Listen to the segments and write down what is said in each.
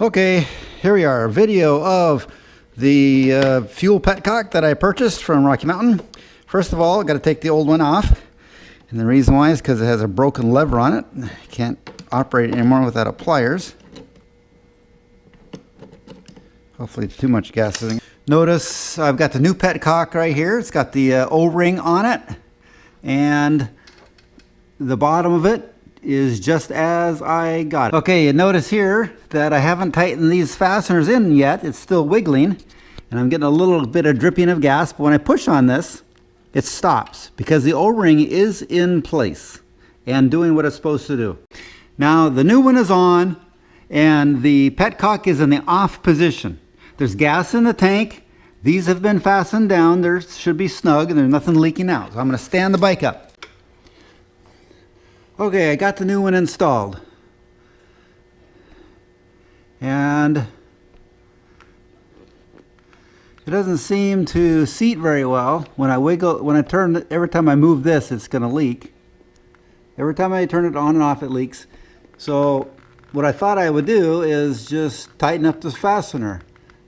Okay, here we are, a video of the fuel petcock that I purchased from Rocky Mountain. First of all, I got to take the old one off, and the reason why is because it has a broken lever on it. I can't operate it anymore without a pliers. Hopefully too much gas isn't. Notice I've got the new petcock right here. It's got the O-ring on it, and the bottom of it is just as I got it. Okay, you notice here that I haven't tightened these fasteners in yet. It's still wiggling, and I'm getting a little bit of dripping of gas, but when I push on this, it stops because the O-ring is in place and doing what it's supposed to do. Now, the new one is on, and the petcock is in the off position. There's gas in the tank. These have been fastened down. There should be snug, and there's nothing leaking out. So I'm going to stand the bike up. Okay, I got the new one installed, and it doesn't seem to seat very well. When I turn, every time I move this, it's going to leak. Every time I turn it on and off, it leaks. So what I thought I would do is just tighten up this fastener.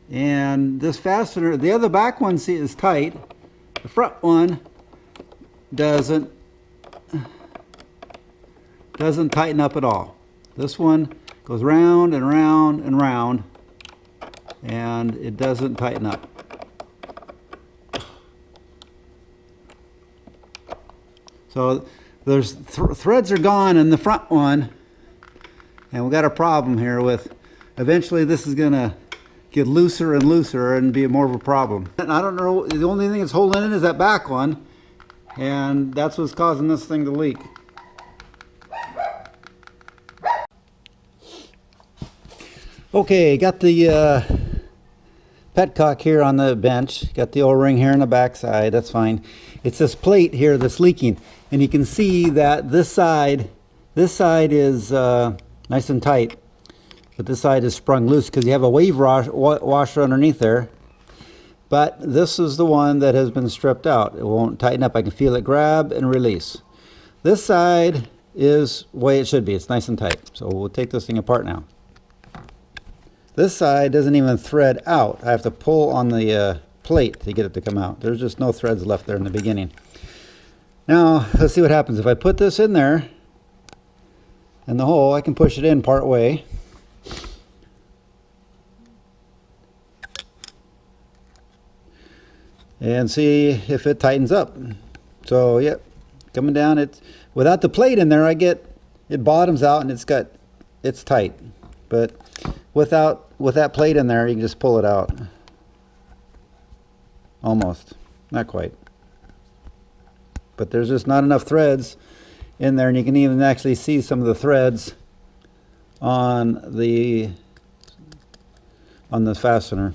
And this fastener, the other back one is tight. The front one doesn't tighten up at all. This one goes round and round and round, and it doesn't tighten up. So there's threads are gone in the front one, and we got a problem here with eventually this is gonna get looser and looser and be more of a problem. And I don't know, the only thing that's holding it is that back one, and that's what's causing this thing to leak. Okay, got the petcock here on the bench. Got the O-ring here on the back side. That's fine. It's this plate here that's leaking, and you can see that this side is nice and tight, but this side is sprung loose because you have a wave washer underneath there. But this is the one that has been stripped out. It won't tighten up. I can feel it grab and release. This side is the way it should be. It's nice and tight. So we'll take this thing apart now. This side doesn't even thread out. I have to pull on the plate to get it to come out. There's just no threads left there in the beginning. Now, let's see what happens. If I put this in there, in the hole, I can push it in part way. And see if it tightens up. So, yep, coming down. It's without the plate in there, it bottoms out and it's tight. But with that plate in there, you can just pull it out. Almost. Not quite. But there's just not enough threads in there, and you can even actually see some of the threads on the fastener.